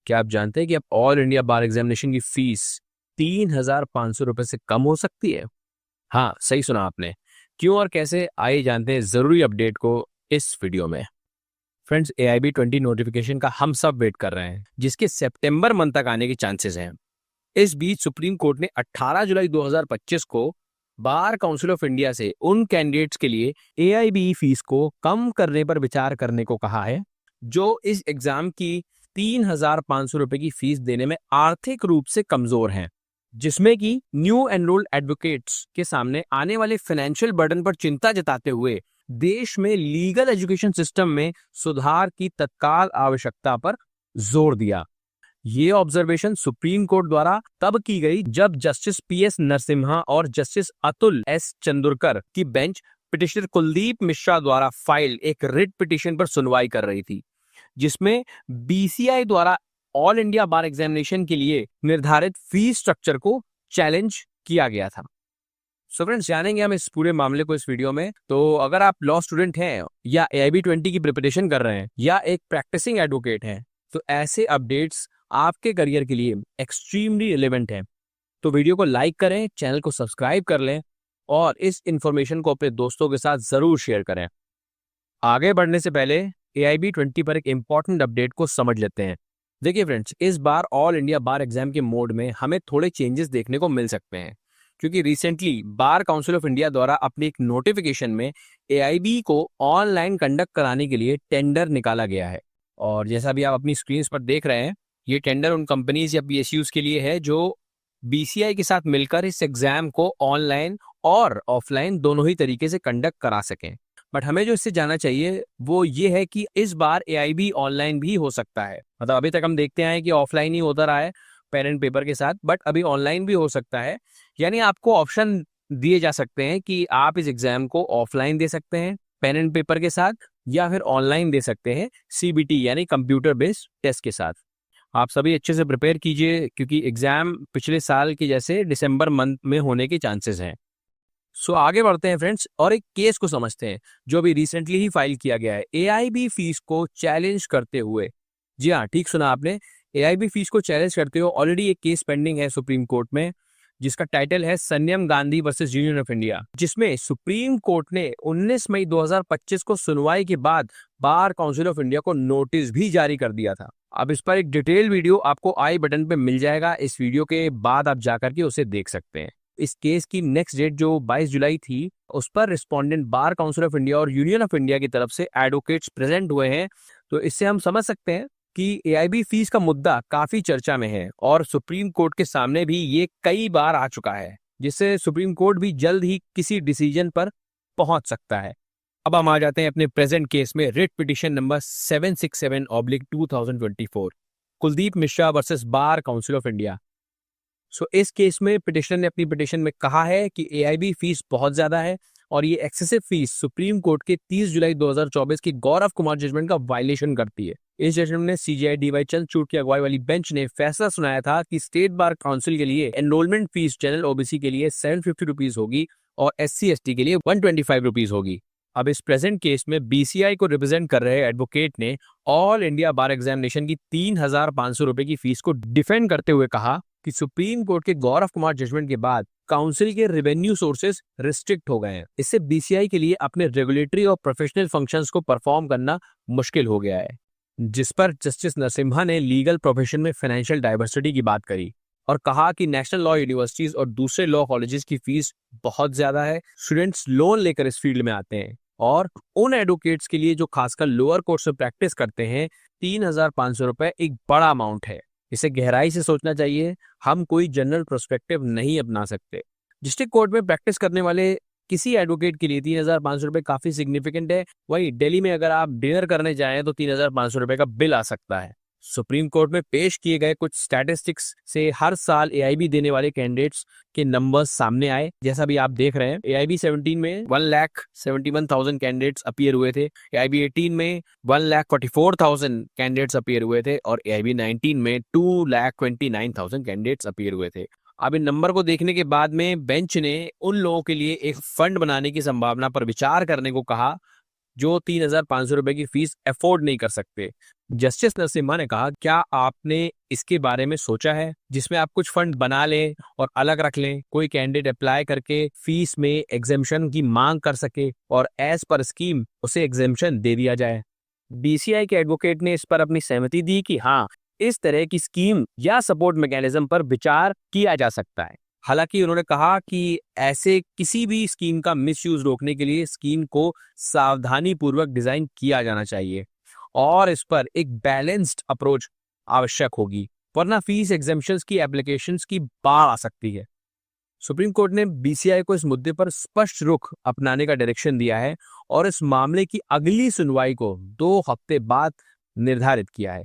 क्या आप जानते हैं कि अब ऑल इंडिया बार एग्जामिनेशन की फीस 3,500 रुपए से कम हो सकती है? हाँ, सही सुना आपने। क्यों और कैसे, आइए जानते हैं जरूरी अपडेट को इस वीडियो में। फ्रेंड्स, AIB 20 नोटिफिकेशन का हम सब वेट कर रहे हैं, जिसके सितंबर मंथ तक आने के चांसेस हैं। इस बीच सुप्रीम कोर्ट ने 18 जुलाई 2025 को बार काउंसिल ऑफ इंडिया से उन कैंडिडेट्स के लिए AIB फीस को कम करने पर विचार करने को कहा है जो इस एग्जाम की 3,500 रुपए की फीस देने में आर्थिक रूप से कमजोर हैं, जिसमें कि न्यू एनरोल्ड एडवोकेट्स के सामने आने वाले फाइनेंशियल बर्डन पर चिंता जताते हुए देश में लीगल एजुकेशन सिस्टम में सुधार की तत्काल आवश्यकता पर जोर दिया। ये ऑब्जर्वेशन सुप्रीम कोर्ट द्वारा तब की गई जब जस्टिस PS नरसिम्हा और जस्टिस अतुल S चंदुरकर की बेंच पिटिशनर कुलदीप मिश्रा द्वारा फाइल एक रिट पिटीशन पर सुनवाई कर रही थी, जिसमें BCI द्वारा ऑल इंडिया बार एग्जामिनेशन के लिए निर्धारित फीस स्ट्रक्चर को चैलेंज किया गया था। सो फ्रेंड्स, जानेंगे हम इस पूरे मामले को इस वीडियो में। तो अगर आप लॉ स्टूडेंट हैं या AIB 20 की प्रिपरेशन कर रहे हैं या एक प्रैक्टिसिंग एडवोकेट हैं, तो ऐसे अपडेट्स आपके करियर के लिए एक्सट्रीमली रिलेवेंट है। तो वीडियो को लाइक करें, चैनल को सब्सक्राइब कर लें और इस इंफॉर्मेशन को अपने दोस्तों के साथ जरूर शेयर करें। आगे बढ़ने से पहले AIB 20 पर एक इंपॉर्टेंट अपडेट को समझ लेते हैं। देखिए फ्रेंड्स, इस बार ऑल इंडिया बार एग्जाम के मोड में हमें थोड़े चेंजेस देखने को मिल सकते हैं, क्योंकि recently bar Council of India द्वारा अपनी एक नोटिफिकेशन में AIB को ऑनलाइन कंडक्ट कराने के लिए टेंडर निकाला गया है। और जैसा भी आप अपनी स्क्रीन पर देख रहे हैं, ये टेंडर उन कंपनीज या PSUs के लिए है जो BCI के साथ मिलकर इस एग्जाम को ऑनलाइन और ऑफलाइन दोनों ही तरीके से कंडक्ट करा सकें। बट हमें जो इससे जानना चाहिए वो ये है कि इस बार AIB ऑनलाइन भी हो सकता है। मतलब अभी तक हम देखते आए कि ऑफलाइन ही होता रहा है पेन एंड पेपर के साथ, बट अभी ऑनलाइन भी हो सकता है। यानी आपको ऑप्शन दिए जा सकते हैं कि आप इस एग्जाम को ऑफलाइन दे सकते हैं पेन एंड पेपर के साथ, या फिर ऑनलाइन दे सकते हैं CBT यानी कंप्यूटर बेस्ड टेस्ट के साथ। आप सभी अच्छे से प्रिपेयर कीजिए, क्योंकि एग्जाम पिछले साल के जैसे दिसंबर मंथ में होने के चांसेस हैं। सो आगे बढ़ते हैं फ्रेंड्स और एक केस को समझते हैं जो अभी रिसेंटली ही फाइल किया गया है AIB फीस को चैलेंज करते हुए। जी हाँ, ठीक सुना आपने, AIB फीस को चैलेंज करते हुए ऑलरेडी एक केस पेंडिंग है सुप्रीम कोर्ट में, जिसका टाइटल है Sanyam Gandhi versus Union of India, जिसमें सुप्रीम कोर्ट ने 19 मई 2025 को सुनवाई के बाद बार काउंसिल ऑफ इंडिया को नोटिस भी जारी कर दिया था। अब इस पर एक डिटेल वीडियो आपको आई बटन पे मिल जाएगा, इस वीडियो के बाद आप जाकर के उसे देख सकते हैं। इस केस की नेक्स्ट डेट जो 22 जुलाई थी, उस पर respondent bar Council of India और यूनियन ऑफ इंडिया की तरफ से एडवोकेट्स प्रेजेंट हुए हैं। तो इससे हम समझ सकते हैं कि AIB फीस का मुद्दा काफी चर्चा में है और सुप्रीम कोर्ट के सामने भी ये कई बार आ चुका है, जिससे सुप्रीम कोर्ट भी जल्द ही किसी डिसीजन पर पहुंच सकता है। अब हम आ जाते हैं अपने प्रेजेंट केस में, writ petition number 767/2024 Kuldeep Mishra versus Bar Council of India. So इस केस में पिटिशनर ने अपनी पिटिशन में कहा है कि AIB फीस बहुत ज्यादा है और ये एक्सेसिव फीस सुप्रीम कोर्ट के 30 जुलाई 2024 की गौरव कुमार जजमेंट का वायलेशन करती है। इस जजमेंट में CJI DY चंद्रचूड़ की अगुवाई वाली बेंच ने फैसला सुनाया था कि स्टेट बार काउंसिल के लिए एनरोलमेंट फीस जनरल OBC के लिए 750 रुपीज होगी और SC/ST के लिए 125 रुपीज होगी। अब इस प्रेजेंट केस में BCI को रिप्रेजेंट कर रहे एडवोकेट ने ऑल इंडिया बार एग्जामिनेशन की 3,500 रुपए की फीस को डिफेंड करते हुए कहा कि सुप्रीम कोर्ट के गौरव कुमार जजमेंट के बाद काउंसिल के रेवेन्यू सोर्सेज रिस्ट्रिक्ट हो गए हैं। इससे BCI के लिए अपने रेगुलेटरी और प्रोफेशनल फंक्शंस को परफॉर्म करना मुश्किल हो गया है, जिस पर जस्टिस नरसिम्हा ने लीगल प्रोफेशन में फाइनेंशियल डाइवर्सिटी की बात करी और कहा कि नेशनल लॉ यूनिवर्सिटीज और दूसरे लॉ कॉलेजेस की फीस बहुत ज्यादा है। स्टूडेंट्स लोन लेकर इस फील्ड में आते हैं और उन एडवोकेट्स के लिए जो खासकर लोअर कोर्ट से प्रैक्टिस करते हैं, 3,500 रुपए एक बड़ा अमाउंट है। इसे गहराई से सोचना चाहिए, हम कोई जनरल पर्सपेक्टिव नहीं अपना सकते। डिस्ट्रिक्ट कोर्ट में प्रैक्टिस करने वाले किसी एडवोकेट के लिए 3,500 रुपए काफी सिग्निफिकेंट है। वही दिल्ली में अगर आप डिनर करने जाएं तो 3,500 रुपए का बिल आ सकता है। सुप्रीम कोर्ट में पेश किए गए कुछ स्टैटिस्टिक्स से हर साल AIB देने वाले कैंडिडेट्स के नंबर्स सामने आए। जैसा भी आप देख रहे हैं, AIB 17 में 1,71,000 कैंडिडेट्स अपीयर हुए थे, AIB 18 में 1,44,000 कैंडिडेट्स अपीयर हुए थे और AIB 19 में 2,29,000 कैंडिडेट्स अपीयर हुए थे। अब इन नंबर को देखने के बाद में बेंच ने उन लोगों के लिए एक फंड बनाने की संभावना पर विचार करने को कहा जो 3,500 रुपए की फीस अफोर्ड नहीं कर सकते। जस्टिस नरसिम्हा ने कहा, क्या आपने इसके बारे में सोचा है जिसमें आप कुछ फंड बना लें और अलग रख लें, कोई कैंडिडेट अप्लाई करके फीस में एग्जेम्पशन की मांग कर सके और एज पर स्कीम उसे एग्जेम्पशन दे दिया जाए। बीसीआई के एडवोकेट ने इस पर अपनी सहमति दी कि हाँ, इस तरह की स्कीम या सपोर्ट मैकेनिज्म पर विचार किया जा सकता है। हालांकि उन्होंने कहा कि ऐसे किसी भी स्कीम का मिसयूज रोकने के लिए स्कीम को सावधानी पूर्वक डिजाइन किया जाना चाहिए और इस पर एक बैलेंस्ड अप्रोच आवश्यक होगी, वरना फीस एग्जेम्पशंस की एप्लीकेशंस की बाढ़ आ सकती है। सुप्रीम कोर्ट ने बीसीआई को इस मुद्दे पर स्पष्ट रुख अपनाने का डायरेक्शन दिया है और इस मामले की अगली सुनवाई को 2 हफ्ते बाद निर्धारित किया है।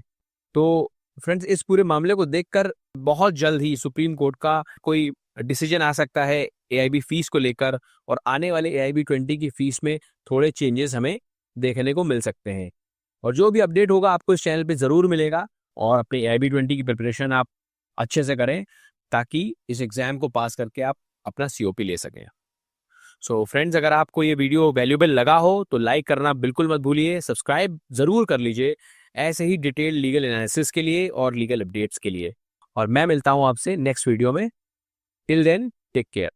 तो फ्रेंड्स, इस पूरे मामले को देखकर बहुत जल्द ही सुप्रीम कोर्ट का कोई डिसीजन आ सकता है एआईबी फीस को लेकर, और आने वाले एआईबी 20 की फीस में थोड़े चेंजेस हमें देखने को मिल सकते हैं। और जो भी अपडेट होगा आपको इस चैनल पे जरूर मिलेगा, और अपने एआईबी 20 की प्रिपरेशन आप अच्छे से करें ताकि इस एग्जाम को पास करके आप अपना सीओपी ले सकें। सो फ्रेंड्स, अगर आपको ये वीडियो वैल्यूएबल लगा हो तो लाइक करना बिल्कुल मत भूलिए, सब्सक्राइब जरूर कर लीजिए ऐसे ही डिटेल लीगल एनालिसिस के लिए और लीगल अपडेट्स के लिए। और मैं मिलता हूं आपसे नेक्स्ट वीडियो में। Till then, take care.